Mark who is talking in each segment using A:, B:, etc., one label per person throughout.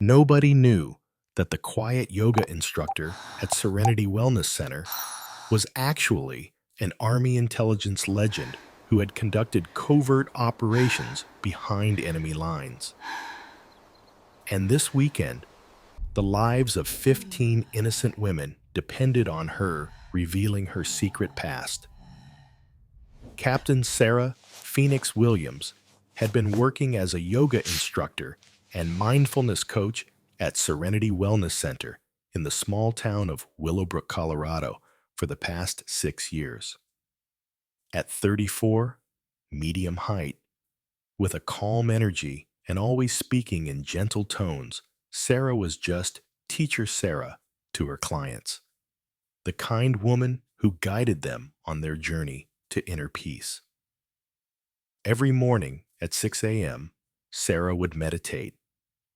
A: Nobody knew that the quiet yoga instructor at Serenity Wellness Center was actually an Army intelligence legend who had conducted covert operations behind enemy lines. And this weekend, the lives of 15 innocent women depended on her revealing her secret past. Captain Sarah Phoenix Williams had been working as a yoga instructor and mindfulness coach at Serenity Wellness Center in the small town of Willowbrook, Colorado, for the past 6 years. At 34, medium height, with a calm energy and always speaking in gentle tones, Sarah was just Teacher Sarah to her clients, the kind woman who guided them on their journey to inner peace. Every morning at 6 a.m., Sarah would meditate,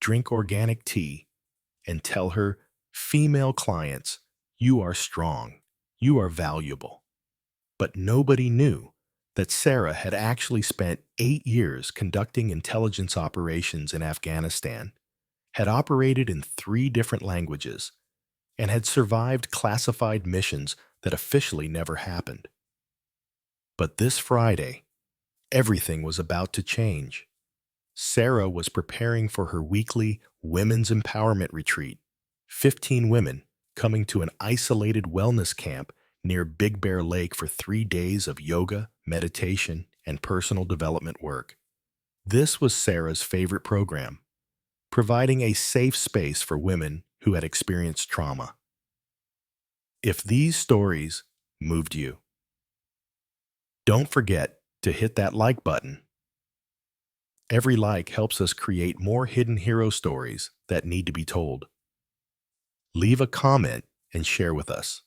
A: drink organic tea, and tell her female clients, "You are strong, you are valuable." But nobody knew that Sarah had actually spent 8 years conducting intelligence operations in Afghanistan, had operated in 3 different languages, and had survived classified missions that officially never happened. But this Friday, everything was about to change. Sarah was preparing for her weekly Women's Empowerment Retreat, 15 women coming to an isolated wellness camp near Big Bear Lake for 3 days of yoga, meditation, and personal development work. This was Sarah's favorite program, providing a safe space for women who had experienced trauma. If these stories moved you, don't forget to hit that like button. Every like helps us create more hidden hero stories that need to be told. Leave a comment and share with us.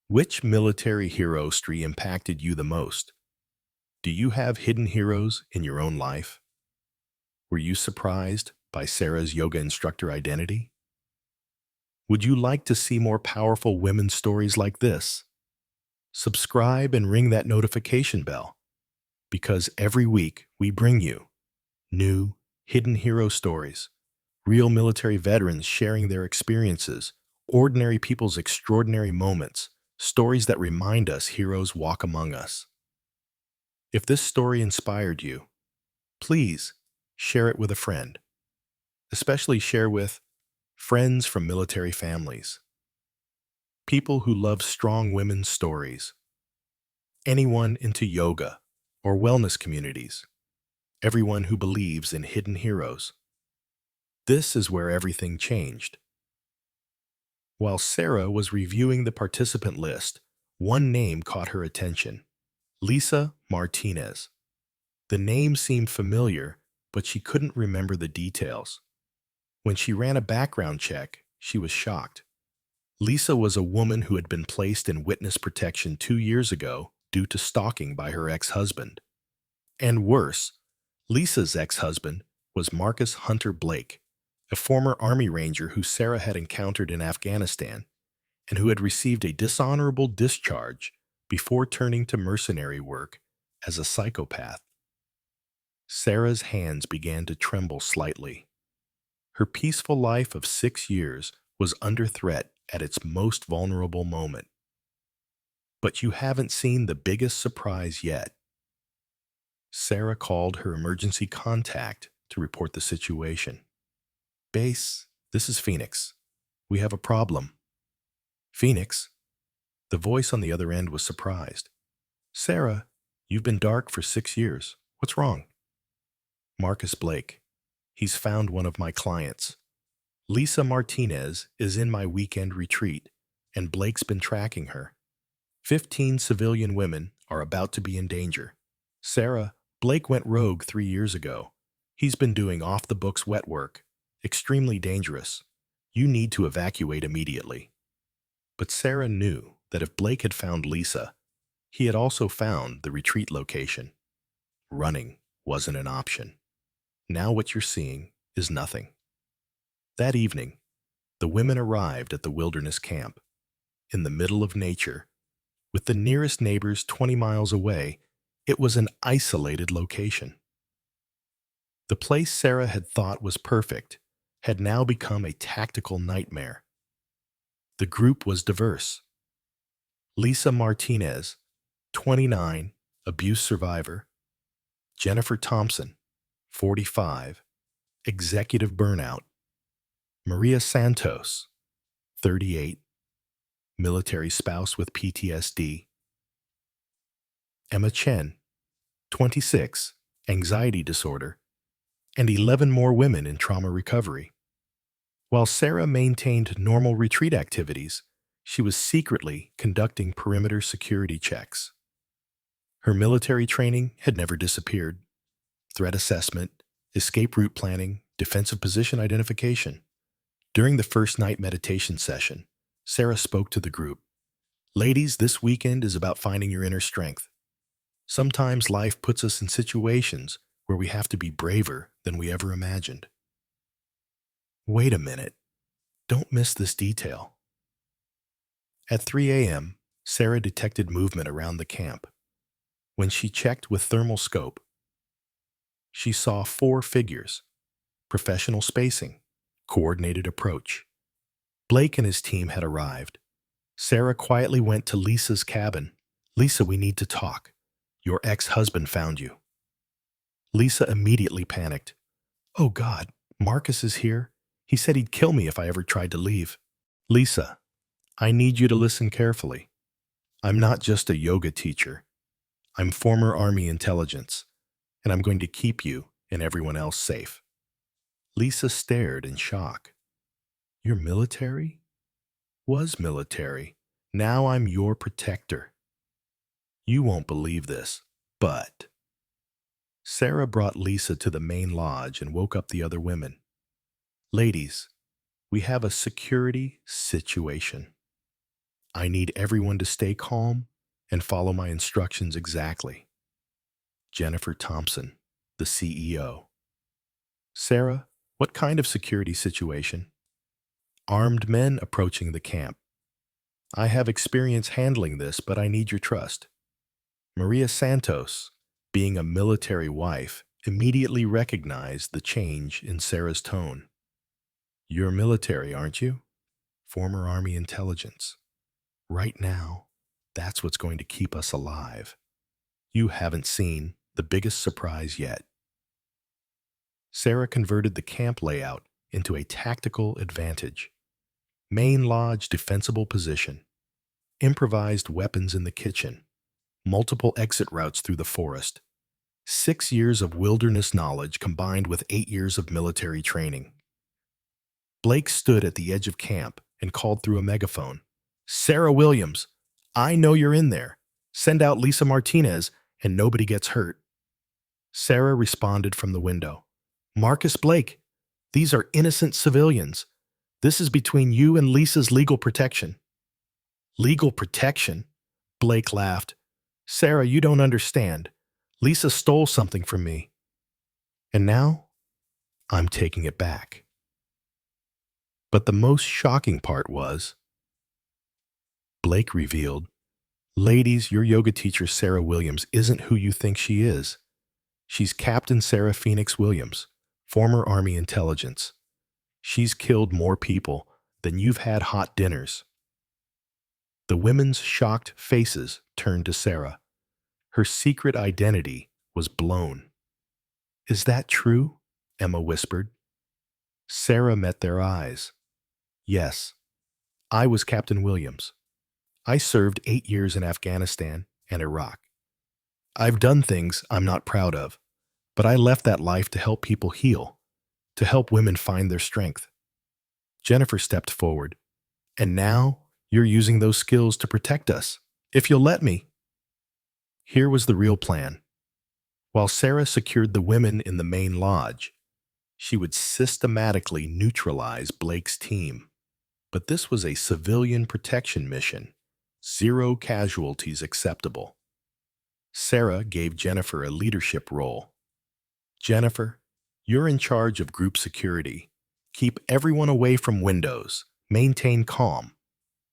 A: Which military hero story impacted you the most? Do you have hidden heroes in your own life? Were you surprised by Sarah's yoga instructor identity? Would you like to see more powerful women's stories like this? Subscribe and ring that notification bell, because every week we bring you new hidden hero stories, real military veterans sharing their experiences, ordinary people's extraordinary moments, stories that remind us heroes walk among us. If this story inspired you, please share it with a friend. Especially share with friends from military families, people who love strong women's stories, anyone into yoga or wellness communities, everyone who believes in hidden heroes. This is where everything changed. While Sarah was reviewing the participant list, one name caught her attention: Lisa Martinez. The name seemed familiar, but she couldn't remember the details. When she ran a background check, she was shocked. Lisa was a woman who had been placed in witness protection 2 years ago due to stalking by her ex-husband. And worse, Lisa's ex-husband was Marcus Hunter Blake, a former Army Ranger who Sarah had encountered in Afghanistan and who had received a dishonorable discharge before turning to mercenary work as a psychopath. Sarah's hands began to tremble slightly. Her peaceful life of 6 years was under threat at its most vulnerable moment. But you haven't seen the biggest surprise yet. Sarah called her emergency contact to report the situation. "Base, this is Phoenix. We have a problem." "Phoenix?" The voice on the other end was surprised. "Sarah, you've been dark for 6 years. What's wrong?" "Marcus Blake. He's found one of my clients. Lisa Martinez is in my weekend retreat, and Blake's been tracking her. 15 civilian women are about to be in danger. Sarah, Blake went rogue 3 years ago. He's been doing off-the-books wet work. Extremely dangerous. You need to evacuate immediately." But Sarah knew that if Blake had found Lisa, he had also found the retreat location. Running wasn't an option. Now what you're seeing is nothing. That evening, the women arrived at the wilderness camp, in the middle of nature. With the nearest neighbors 20 miles away, it was an isolated location. The place Sarah had thought was perfect had now become a tactical nightmare. The group was diverse. Lisa Martinez, 29, abuse survivor. Jennifer Thompson, 45, executive burnout. Maria Santos, 38, military spouse with PTSD. Emma Chen, 26, anxiety disorder, and 11 more women in trauma recovery. While Sarah maintained normal retreat activities, she was secretly conducting perimeter security checks. Her military training had never disappeared. Threat assessment, escape route planning, defensive position identification. During the first night meditation session, Sarah spoke to the group. Ladies, this weekend is about finding your inner strength. Sometimes life puts us in situations where we have to be braver than we ever imagined. Wait a minute. Don't miss this detail. At 3 a.m., Sarah detected movement around the camp. When she checked with thermal scope, she saw 4 figures: professional spacing, coordinated approach. Blake and his team had arrived. Sarah quietly went to Lisa's cabin. Lisa, we need to talk. Your ex-husband found you. Lisa immediately panicked. Oh God, Marcus is here. He said he'd kill me if I ever tried to leave. Lisa, I need you to listen carefully. I'm not just a yoga teacher. I'm former Army intelligence, and I'm going to keep you and everyone else safe. Lisa stared in shock. You're military? Was military. Now I'm your protector. You won't believe this, but... Sarah brought Lisa to the main lodge and woke up the other women. Ladies, we have a security situation. I need everyone to stay calm and follow my instructions exactly. Jennifer Thompson, the CEO. Sarah, what kind of security situation? Armed men approaching the camp. I have experience handling this, but I need your trust. Maria Santos, being a military wife, immediately recognized the change in Sarah's tone. You're military, aren't you? Former Army intelligence. Right now, that's what's going to keep us alive. You haven't seen the biggest surprise yet. Sarah converted the camp layout into a tactical advantage. Main lodge defensible position, improvised weapons in the kitchen, multiple exit routes through the forest, 6 years of wilderness knowledge combined with 8 years of military training. Blake stood at the edge of camp and called through a megaphone. Sarah Williams, I know you're in there. Send out Lisa Martinez and nobody gets hurt. Sarah responded from the window. Marcus Blake, these are innocent civilians. This is between you and Lisa's legal protection. Legal protection? Blake laughed. Sarah, you don't understand. Lisa stole something from me. And now, I'm taking it back. But the most shocking part was, Blake revealed, ladies, your yoga teacher Sarah Williams isn't who you think she is. She's Captain Sarah Phoenix Williams, former Army intelligence. She's killed more people than you've had hot dinners. The women's shocked faces turned to Sarah. Her secret identity was blown. Is that true? Emma whispered. Sarah met their eyes. Yes, I was Captain Williams. I served 8 years in Afghanistan and Iraq. I've done things I'm not proud of, but I left that life to help people heal, to help women find their strength. Jennifer stepped forward. And now you're using those skills to protect us, if you'll let me. Here was the real plan. While Sarah secured the women in the main lodge, she would systematically neutralize Blake's team. But this was a civilian protection mission. 0 casualties acceptable. Sarah gave Jennifer a leadership role. Jennifer, you're in charge of group security. Keep everyone away from windows. Maintain calm.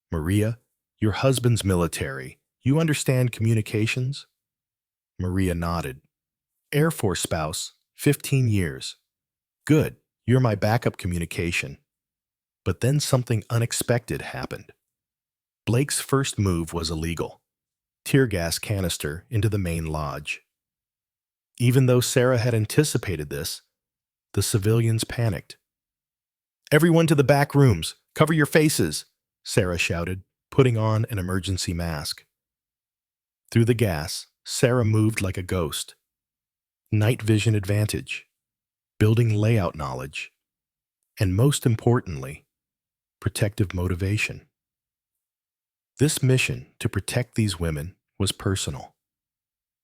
A: Maria, your husband's military. You understand communications? Maria nodded. Air Force spouse, 15 years. Good. You're my backup communication. But then something unexpected happened. Blake's first move was illegal. Tear gas canister into the main lodge. Even though Sarah had anticipated this, the civilians panicked. "Everyone to the back rooms! Cover your faces!" Sarah shouted, putting on an emergency mask. Through the gas, Sarah moved like a ghost. Night vision advantage, building layout knowledge, and most importantly, protective motivation. This mission to protect these women was personal.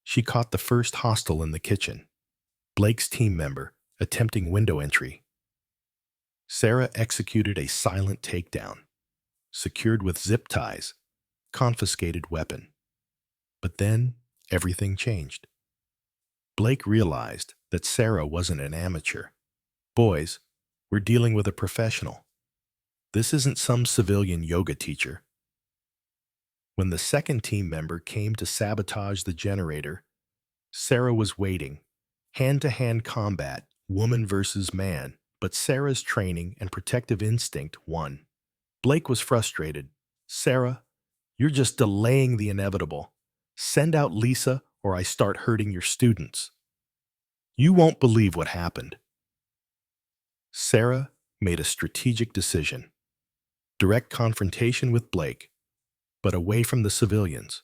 A: She caught the first hostile in the kitchen, Blake's team member attempting window entry. Sarah executed a silent takedown, secured with zip ties, confiscated weapon. But then everything changed. Blake realized that Sarah wasn't an amateur. "Boys, we're dealing with a professional. This isn't some civilian yoga teacher." When the second team member came to sabotage the generator, Sarah was waiting. Hand-to-hand combat, woman versus man, but Sarah's training and protective instinct won. Blake was frustrated. "Sarah, you're just delaying the inevitable. Send out Lisa or I start hurting your students." "You won't believe what happened." Sarah made a strategic decision. Direct confrontation with Blake, but away from the civilians.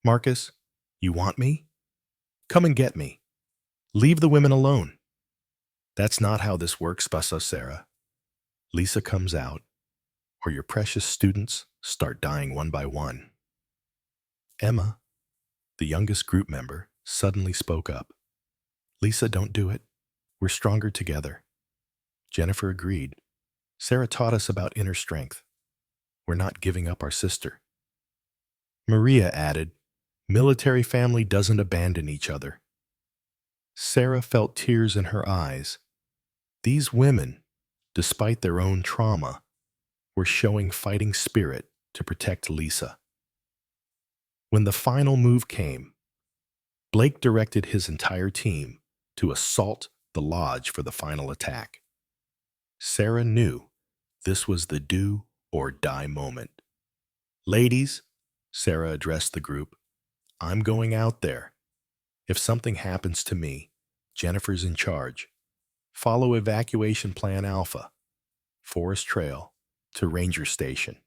A: "Marcus, you want me? Come and get me. Leave the women alone." "That's not how this works, Bussa Sarah. Lisa comes out, or your precious students start dying one by one." Emma, the youngest group member, suddenly spoke up. "Lisa, don't do it. We're stronger together." Jennifer agreed. "Sarah taught us about inner strength. We're not giving up our sister." Maria added, "Military family doesn't abandon each other." Sarah felt tears in her eyes. These women, despite their own trauma, were showing fighting spirit to protect Lisa. When the final move came, Blake directed his entire team to assault the lodge for the final attack. Sarah knew this was the do or die moment. "Ladies," Sarah addressed the group, "I'm going out there. If something happens to me, Jennifer's in charge. Follow evacuation plan Alpha, Forest Trail, to Ranger Station."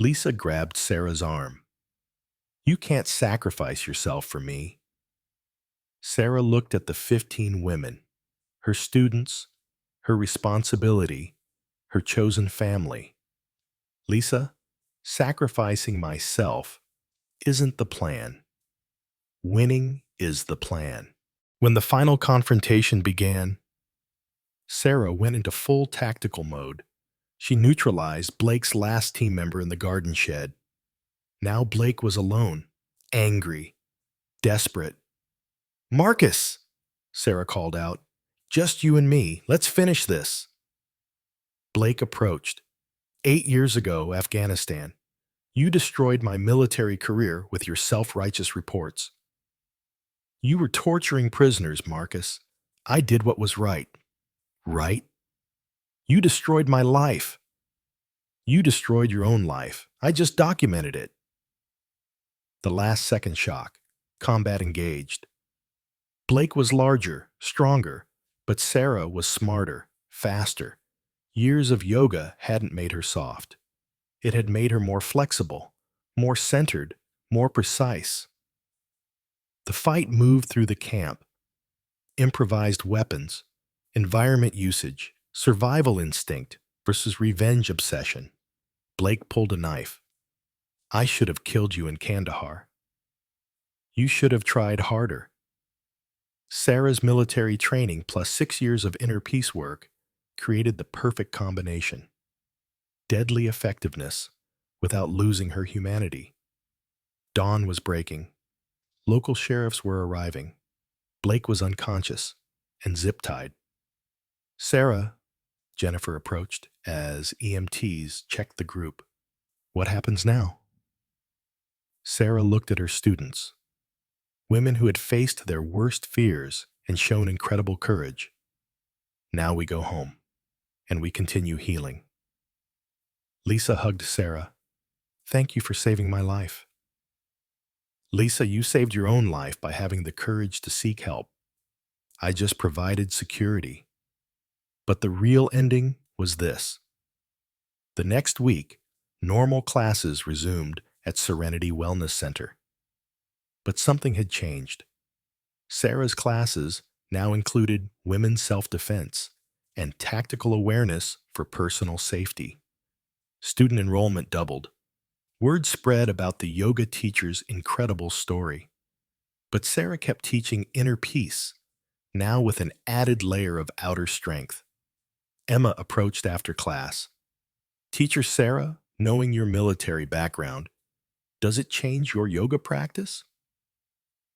A: Lisa grabbed Sarah's arm. "You can't sacrifice yourself for me." Sarah looked at the 15 women, her students, her responsibility, her chosen family. "Lisa, sacrificing myself isn't the plan. Winning is the plan." When the final confrontation began, Sarah went into full tactical mode. She neutralized Blake's last team member in the garden shed. Now Blake was alone, angry, desperate. "Marcus," Sarah called out, "just you and me. Let's finish this." Blake approached. 8 years ago, Afghanistan. You destroyed my military career with your self-righteous reports. You were torturing prisoners, Marcus. I did what was right. Right? You destroyed my life. You destroyed your own life. I just documented it. The last second shock. Combat engaged. Blake was larger, stronger, but Sarah was smarter, faster. Years of yoga hadn't made her soft. It had made her more flexible, more centered, more precise. The fight moved through the camp. Improvised weapons, environment usage, survival instinct versus revenge obsession. Blake pulled a knife. "I should have killed you in Kandahar. You should have tried harder." Sarah's military training plus 6 years of inner peace work created the perfect combination. Deadly effectiveness without losing her humanity. Dawn was breaking. Local sheriffs were arriving. Blake was unconscious and zip-tied. "Sarah," Jennifer approached as EMTs checked the group. "What happens now?" Sarah looked at her students, women who had faced their worst fears and shown incredible courage. Now we go home, and we continue healing. Lisa hugged Sarah. Thank you for saving my life. Lisa, you saved your own life by having the courage to seek help. I just provided security. But the real ending was this. The next week, normal classes resumed at Serenity Wellness Center. But something had changed. Sarah's classes now included women's self-defense and tactical awareness for personal safety. Student enrollment doubled. Word spread about the yoga teacher's incredible story. But Sarah kept teaching inner peace, now with an added layer of outer strength. Emma approached after class. Teacher Sarah, knowing your military background, does it change your yoga practice?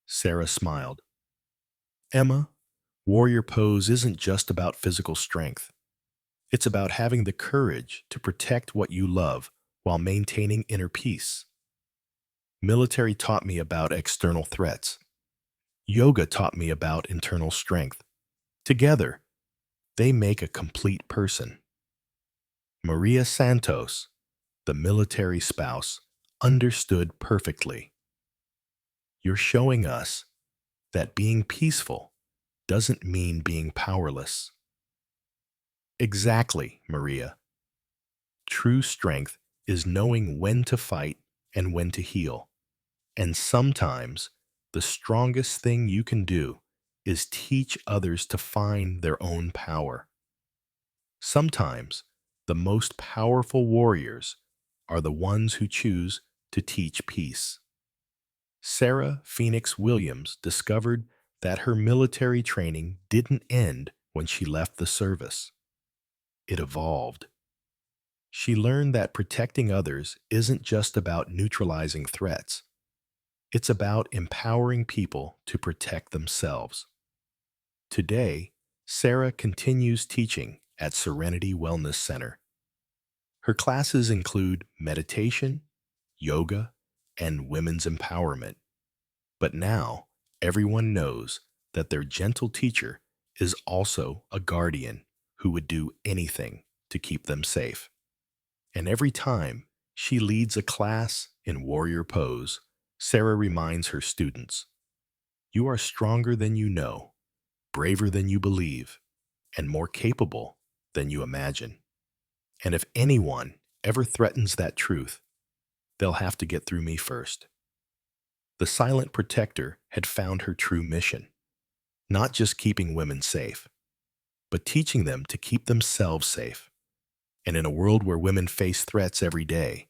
A: Sarah smiled. Emma, warrior pose isn't just about physical strength. It's about having the courage to protect what you love while maintaining inner peace. Military taught me about external threats. Yoga taught me about internal strength. Together, they make a complete person. Maria Santos, the military spouse, understood perfectly. You're showing us that being peaceful doesn't mean being powerless. Exactly, Maria. True strength is knowing when to fight and when to heal. And sometimes the strongest thing you can do is teach others to find their own power. Sometimes the most powerful warriors are the ones who choose to teach peace. Sarah Phoenix Williams discovered that her military training didn't end when she left the service. It evolved. She learned that protecting others isn't just about neutralizing threats. It's about empowering people to protect themselves. Today, Sarah continues teaching at Serenity Wellness Center. Her classes include meditation, yoga, and women's empowerment. But now, everyone knows that their gentle teacher is also a guardian who would do anything to keep them safe. And every time she leads a class in warrior pose, Sarah reminds her students, you are stronger than you know, braver than you believe, and more capable than you imagine. And if anyone ever threatens that truth, they'll have to get through me first. The silent protector had found her true mission, not just keeping women safe, but teaching them to keep themselves safe. And in a world where women face threats every day,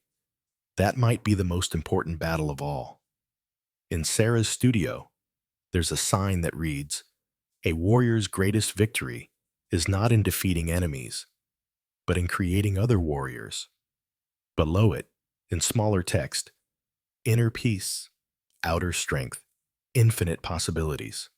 A: that might be the most important battle of all. In Sarah's studio, there's a sign that reads, "A warrior's greatest victory is not in defeating enemies, but in creating other warriors." Below it, in smaller text, "Inner peace, outer strength, infinite possibilities."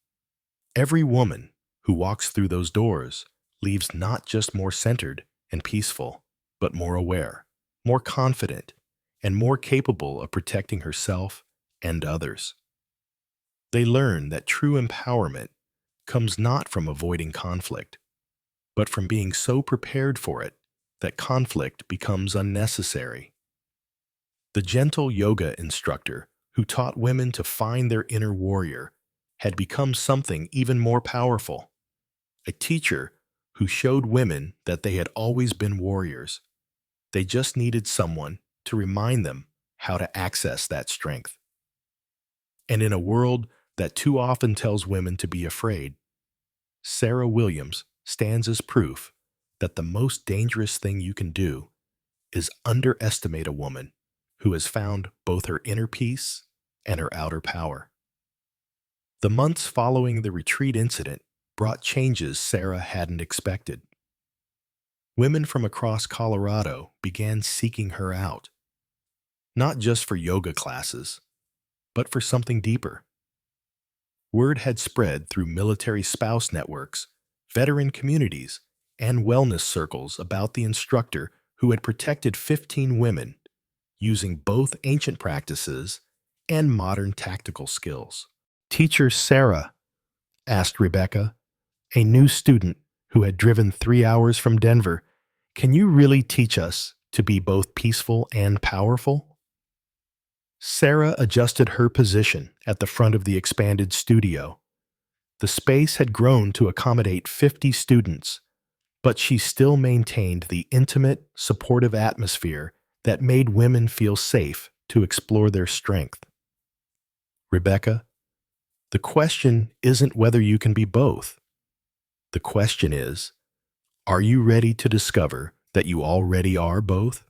A: Every woman who walks through those doors leaves not just more centered and peaceful, but more aware, more confident, and more capable of protecting herself and others. They learn that true empowerment comes not from avoiding conflict, but from being so prepared for it that conflict becomes unnecessary. The gentle yoga instructor who taught women to find their inner warrior had become something even more powerful, a teacher who showed women that they had always been warriors. They just needed someone to remind them how to access that strength. And in a world that too often tells women to be afraid, Sarah Williams stands as proof that the most dangerous thing you can do is underestimate a woman who has found both her inner peace and her outer power. The months following the retreat incident brought changes Sarah hadn't expected. Women from across Colorado began seeking her out, not just for yoga classes, but for something deeper. Word had spread through military spouse networks, veteran communities, and wellness circles about the instructor who had protected 15 women using both ancient practices and modern tactical skills. Teacher Sarah, asked Rebecca, a new student who had driven 3 hours from Denver, "Can you really teach us to be both peaceful and powerful?" Sarah adjusted her position at the front of the expanded studio. The space had grown to accommodate 50 students, but she still maintained the intimate, supportive atmosphere that made women feel safe to explore their strength. "Rebecca, the question isn't whether you can be both. The question is, are you ready to discover that you already are both?"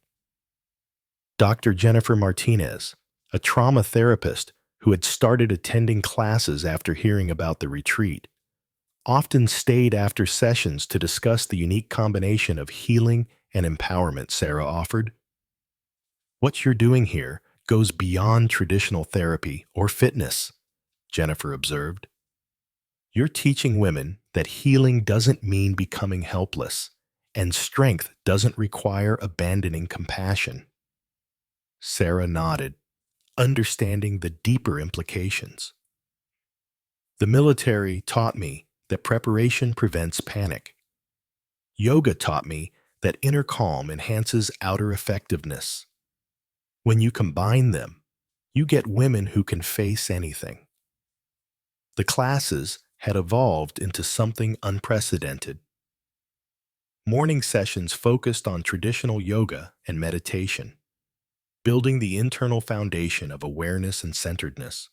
A: Dr. Jennifer Martinez, a trauma therapist who had started attending classes after hearing about the retreat, often stayed after sessions to discuss the unique combination of healing and empowerment Sarah offered. "What you're doing here goes beyond traditional therapy or fitness," Jennifer observed. "You're teaching women that healing doesn't mean becoming helpless, and strength doesn't require abandoning compassion." Sarah nodded, understanding the deeper implications. "The military taught me that preparation prevents panic. Yoga taught me that inner calm enhances outer effectiveness. When you combine them, you get women who can face anything." The classes had evolved into something unprecedented. Morning sessions focused on traditional yoga and meditation, building the internal foundation of awareness and centeredness.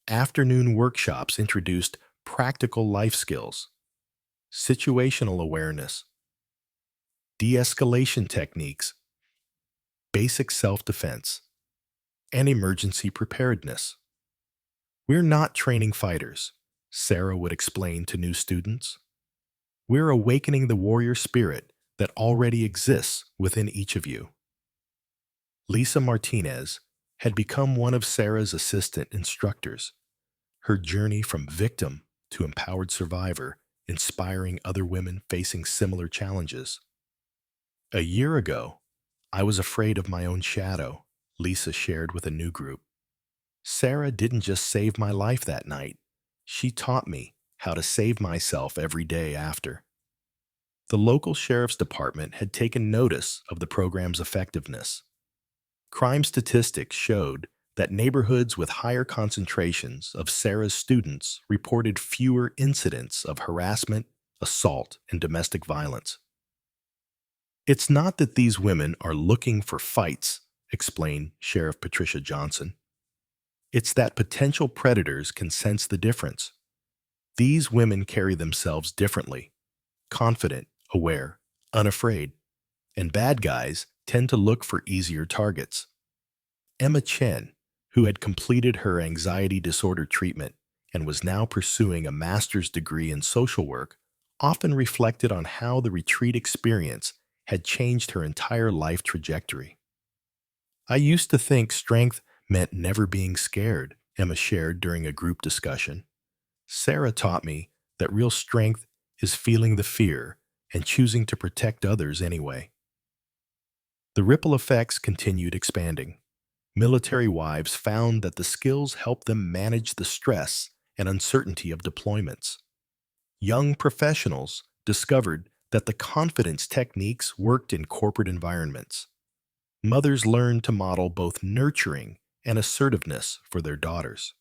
A: Afternoon workshops introduced practical life skills, situational awareness, de-escalation techniques, basic self-defense, and emergency preparedness. "We're not training fighters," Sarah would explain to new students. "We're awakening the warrior spirit that already exists within each of you." Lisa Martinez had become one of Sarah's assistant instructors, her journey from victim to empowered survivor, inspiring other women facing similar challenges. "A year ago, I was afraid of my own shadow," Lisa shared with a new group. "Sarah didn't just save my life that night. She taught me how to save myself every day after." The local sheriff's department had taken notice of the program's effectiveness. Crime statistics showed that neighborhoods with higher concentrations of Sarah's students reported fewer incidents of harassment, assault, and domestic violence. "It's not that these women are looking for fights," explained Sheriff Patricia Johnson. "It's that potential predators can sense the difference. These women carry themselves differently, confident, aware, unafraid, and bad guys tend to look for easier targets." Emma Chen, who had completed her anxiety disorder treatment and was now pursuing a master's degree in social work, often reflected on how the retreat experience had changed her entire life trajectory. "I used to think strength meant never being scared," Emma shared during a group discussion. "Sarah taught me that real strength is feeling the fear and choosing to protect others anyway." The ripple effects continued expanding. Military wives found that the skills helped them manage the stress and uncertainty of deployments. Young professionals discovered that the confidence techniques worked in corporate environments. Mothers learned to model both nurturing and assertiveness for their daughters.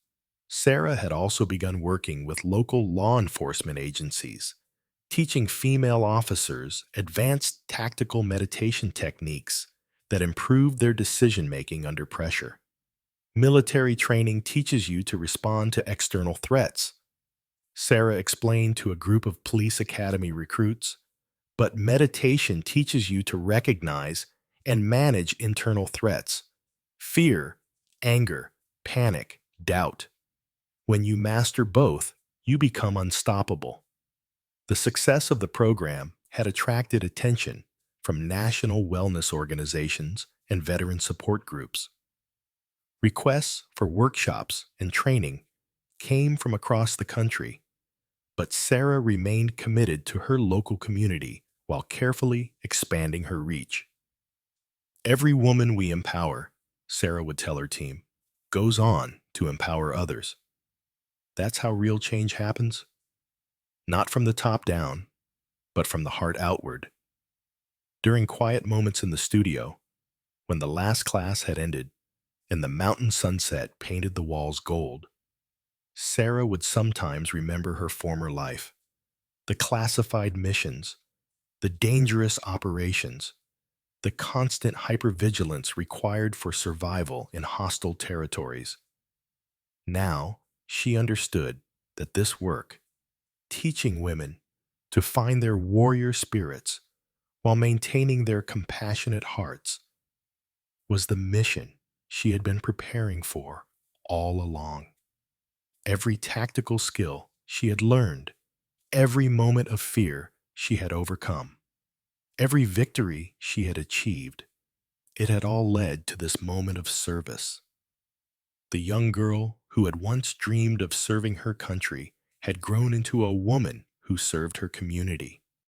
A: Sarah had also begun working with local law enforcement agencies, teaching female officers advanced tactical meditation techniques that improved their decision-making under pressure. Military training teaches you to respond to external threats, Sarah explained to a group of police academy recruits, but meditation teaches you to recognize and manage internal threats: fear, anger, panic, doubt. When you master both, you become unstoppable. The success of the program had attracted attention from national wellness organizations and veteran support groups. Requests for workshops and training came from across the country, but Sarah remained committed to her local community while carefully expanding her reach. "Every woman we empower," Sarah would tell her team, "goes on to empower others." That's how real change happens. Not from the top down, but from the heart outward. During quiet moments in the studio, when the last class had ended and the mountain sunset painted the walls gold, Sarah would sometimes remember her former life, the classified missions, the dangerous operations, the constant hypervigilance required for survival in hostile territories. Now, she understood that this work, teaching women to find their warrior spirits while maintaining their compassionate hearts, was the mission she had been preparing for all along. Every tactical skill she had learned, every moment of fear she had overcome, every victory she had achieved, it had all led to this moment of service. The young girl who had once dreamed of serving her country had grown into a woman who served her community.